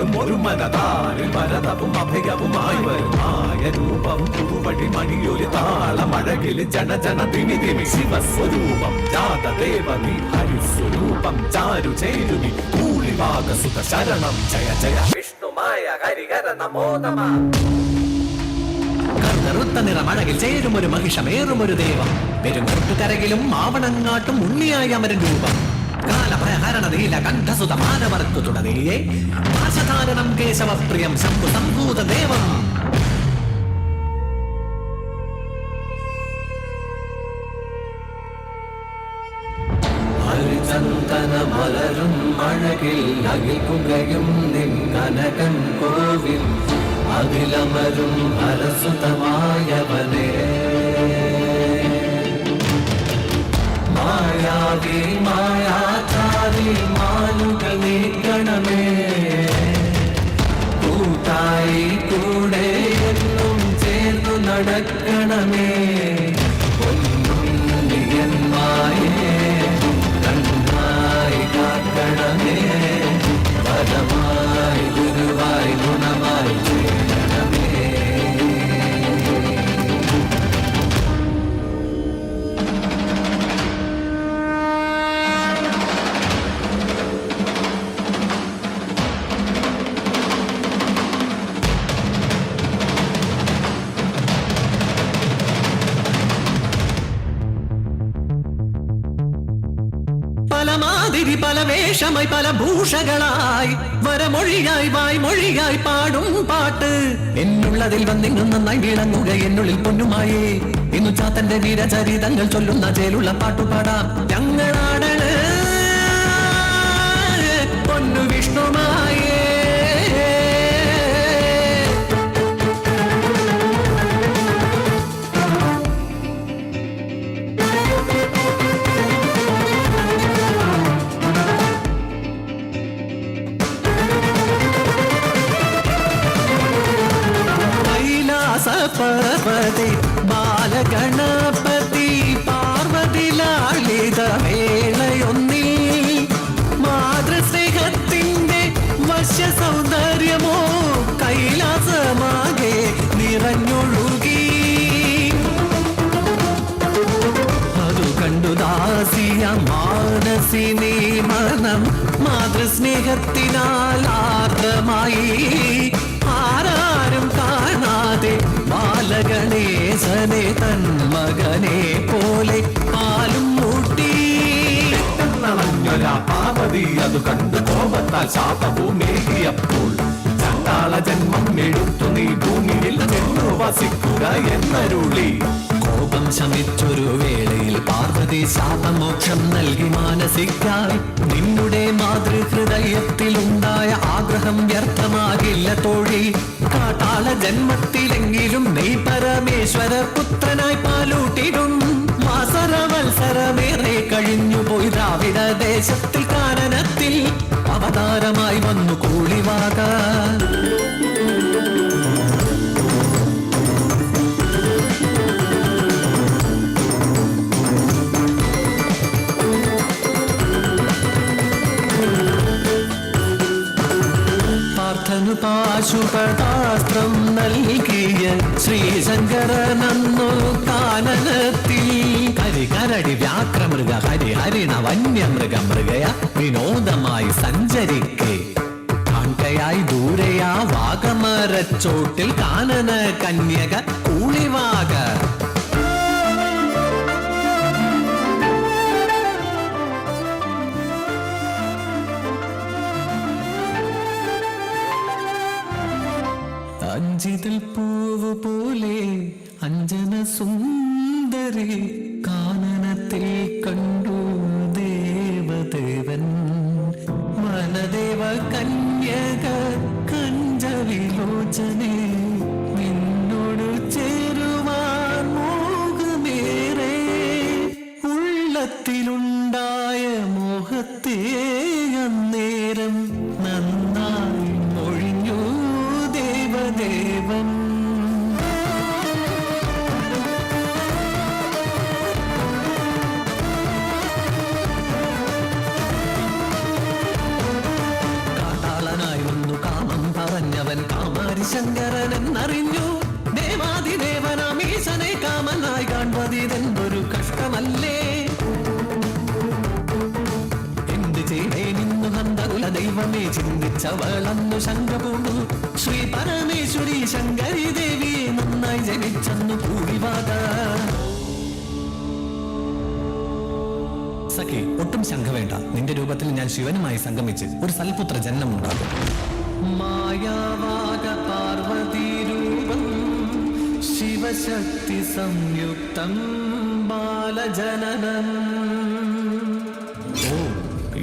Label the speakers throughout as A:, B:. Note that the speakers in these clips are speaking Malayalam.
A: വന്നിടും ഒരു മനതാരിൽ വരതവും അഭയവുമായി വരുമായ രൂപം പുതുവഴി മണിയൊരു താളമഴകിൽ ജന ജന ദിനി ദിനി ശിവസ്വരൂപം ജാതദേവനി ഹരിസ്വരൂപം ചാരു ചേരുവി കൂളിവാകസുത ശരണം ജയ ജയ വിഷ്ണുമായ ഹരിഹര നമോ നമഃ. കറുത്ത നിറമഴകിൽ ചേരും ഒരു മഹിഷമേറുമൊരു ദൈവം പെരുങ്ങോട്ടുകരകിലും മാവണങ്ങാട്ടും ഉണ്ണിയായി അമരൻ രൂപം കാലഭയഹരണതയില കണ്ഠസുത മാനവർക്കു തുടങ്ങിയേ ആശധാരണം കേശവപ്രിയം ശംഭു സംഭൂത ദേവം. ഹരിചന്ദന മലരും അഴകിൽ അകിൽ പുകയും നിൻ കനകൻ കോവിൽ അതിലമരും ഹരസുതമായവനേ മായാവി മായാചാരി മാലുകൾ നീക്കണമേ കൂട്ടായി കൂടെ എന്നും ചേർന്നു നടക്കണമേ പൊന്നുണ്ണിയന്മായേ കണ്ണായി കാക്കണമേ പരമായി ഗുരുവായി ഗുണമായി ചേരണമേ. പലമാതിരി പല വേഷമായി പല ഭൂഷകളായി വരമൊഴിയായി വായ്മൊഴിയായി പാടും പാട്ട് എന്നുള്ളതിൽ വന്നിങ്ങും നന്നായി വിളങ്ങുക എന്നുള്ളിൽ പൊന്നുമായേ ഇന്നു ചാത്തന്റെ വീരചരിതങ്ങൾ ചൊല്ലുന്ന ചേലുള്ള പാട്ടുപാടാം ഞങ്ങളാടണ് പൊന്നു വിഷ്ണുമായേ. പർവതി ബാലഗണപതി പാർവതി ലാളിത വേളയൊന്നിൽ മാതൃസ്നേഹത്തിന്റെ വശ്യ സൗന്ദര്യമോ കൈലാസമാകെ നിറഞ്ഞൊഴുകി അതു കണ്ടു ദാസിയ മാനസിനി മനം മാതൃസ്നേഹത്തിനാൽ ആർദ്രമായി ആരാരും കാണാതെ ബാലഗണേശനെ തൻ മകനെ പോലെ പാലും മൂട്ടി പാർവതി അതു കണ്ടു കോപത്താൽ ശാപഭൂമേകിയപ്പോൾ ചണ്ടാള ജന്മം എടുത്തു നീ ഭൂമിയിൽ ചെന്നു വസിക്കുക എന്നരുളി. കോപം ശമിച്ചൊരു വേളയിൽ പാർവതി ശാപമോക്ഷം നൽകി മാനസിക്കായി നിന്നുടെ മാതൃഹൃദയത്തിലുണ്ടായ ആഗ്രഹം വ്യർത്ഥമാകില്ല തോഴി. കാട്ടാള ജന്മത്തിലെങ്കിലും നീ പരമേശ്വര പുത്രനായി പാലൂട്ടിടും മാസരവത്സരമേറെ കഴിഞ്ഞുപോയി ദ്രാവിഡ ദേശത്തിൽ കാനനത്തിൽ അവതാരമായി വന്നു കൂളിവാകാൻ. പാശുപതാസ്ത്രം നൽകിയ ശ്രീശങ്കരനന്നു കാനനത്തിൽ കരികരടി വ്യാക്രമൃഗ ഹരിഹരിണ വന്യമൃഗ മൃഗയ വിനോദമായി സഞ്ചരിക്കെ കാൺകയായി ദൂരെയാ വാഗമരച്ചോട്ടിൽ കാനന കന്യക കൂളിവാക. അഞ്ചിതൽ പൂവ് പോലെ അഞ്ജന സുന്ദരി കാനനത്തിൽ കണ്ടു ദേവദേവൻ വനദേവ കന്യക കഞ്ചവിലോചനെ നിന്നോട് ചേരുവാൻ മോഹമേറെ ഉള്ളത്തിലുണ്ടായ മോഹത്തെ അന്നേരം നന്നായി മൊഴിഞ്ഞു ദേവദേവൻ. കാട്ടാളനായി വന്നു കാമം
B: അറിഞ്ഞവൻ കാമാരി ശങ്കരൻ എന്നറിഞ്ഞു. ദേവാദിദേവനാമീശനെ കാമനായി കാൺപതിതെന്തൊരു കഷ്ടമല്ലേ. എന്ത് ചെയ്തേ നിന്നു ഹന്തകുല ദൈവമേ ചിന്തിച്ചവളന്നു ശങ്ക പൂണ്ടു. ശ്രീ പരമേശ്വരി ശങ്കരി ദേവിയെ നന്നായി ജനിച്ചെന്നു കൂടിവാദ. സഖി, ഒട്ടും ശങ്ക വേണ്ട. നിന്റെ രൂപത്തിൽ ഞാൻ ശിവനുമായി സംഗമിച്ച് ഒരു സൽപുത്ര ജന്മമുണ്ടാകും. മായാവാക പാർവതി രൂപം ശിവശക്തി സംയുക്തം ബാലജനനം. ഓം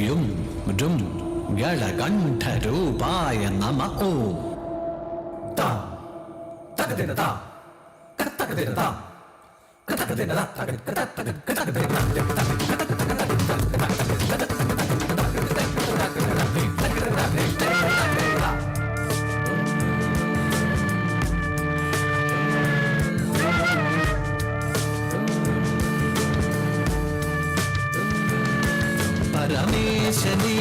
B: യും രും ഗളകണ്ഠരൂപായ നമഃ. ഓം
A: താ തകദിന താ തകദിന താ തകദിന താ തകദിന താ.
B: പരമേശനീ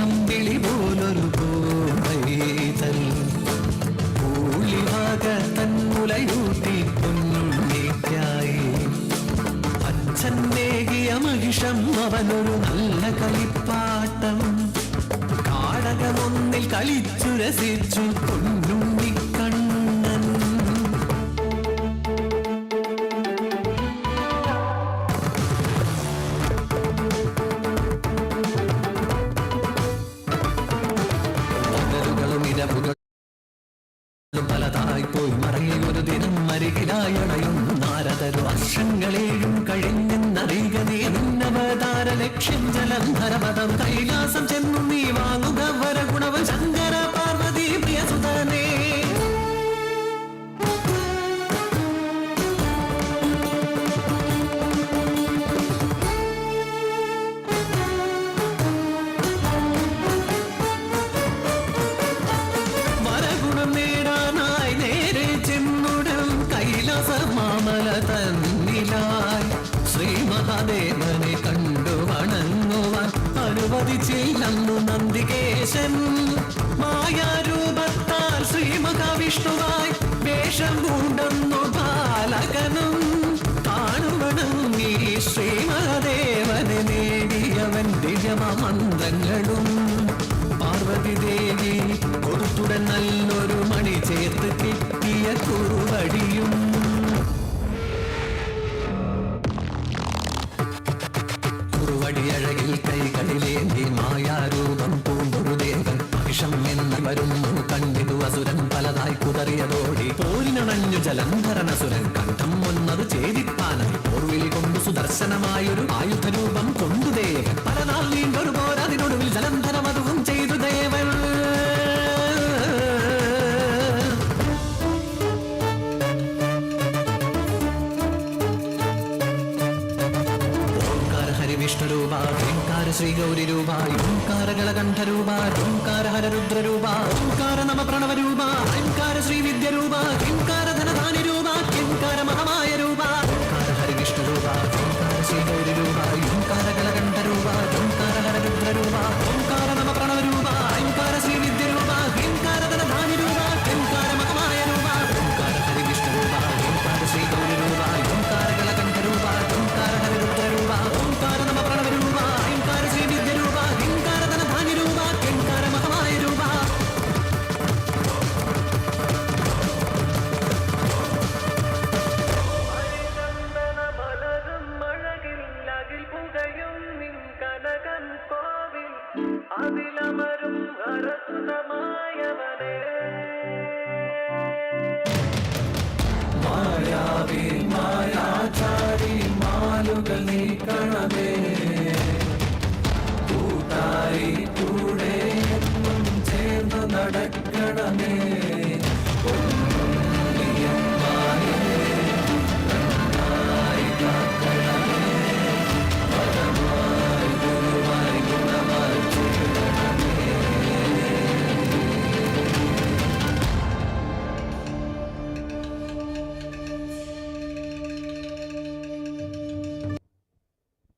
B: അമ്പിളി പോലൊരു പൂവൈതൽ പൂളിവാക തന്മുലയൂട്ടി പൊന്നുണ്ണിക്കായി. അച്ഛനേകിയ മഹിഷം അവനൊരു നല്ല കളിപ്പാട്ടം. കാടകമൊന്നിൽ കളിച്ചു രസിച്ചു പൊന്നുണ്ണിക്കണ്ണൻ. പലതായി പോയി മറയൊരു ദിനം അരികിലായണയും നാരദരു. വർഷങ്ങളേഴും കഴിഞ്ഞെന്നറിയുക നീ നിന്നവതാര ലക്ഷ്യം ജലന്ധരപദം. കൈലാസം ചെന്നു നീ വാങ്ങുക വരഗുണവ ശങ്കര പാർവതി പ്രിയസുതനേ. വരഗുണം നേടാനായി നേരെ ചെന്നുടൻ കൈലാസമാമല തന്നിലായി. ശ്രീ മഹാദേവനെ കണ്ടു വണങ്ങുവാൻ അനുവദിച്ചില്ലെന്നു നന്ദികേശൻ. മായാരൂപത്താൽ ശ്രീ മഹാവിഷ്ണുവായി വേഷം പൂണ്ടെന്നു ബാലകനും. കാണുവണങ്ങി ശ്രീ മഹാദേവനെ നേടിയവൻ ദിവ്യമന്ത്രങ്ങളും. പാർവതി ദേവി കൊടുത്തുടൻ നല്ലൊരു മണി ചേർത്ത് കിട്ടിയ കുറുവടിയും. കുറുവടിയഴകിൽ കൈകളിലേന്തി മായാരൂപം പൂണ്ടൊരു ദേവൻ. മഹിഷം എന്ന് വരുന്നു കണ്ടിതു അസുരൻ പലതായി കുതറിയതോടി. പോരിനണഞ്ഞു ജലന്ധരനസുരൻ കണ്ഠം ഒന്നത് ഛേദിപ്പാനായി. പോർവിളി കൊണ്ടു സുദർശനമായൊരു ആയുധരൂപം കൊണ്ടു ദേവൻ. പലനാൾ നീണ്ടൊരു പോരതിനൊടുവിൽ ജലന്ധരമതുവും ചെയ്തു ദേവൻ. വിഷ്ണുരൂപ ഓംകാര ശ്രീഗൗരിരൂപ ഓംകാര ഗളകണ്ഠരൂപ ഓംകാര ഹരരുദ്രരൂപ ഓംകാര നമ പ്രണവരൂപ ഓംകാര ശ്രീവിദ്യരൂപ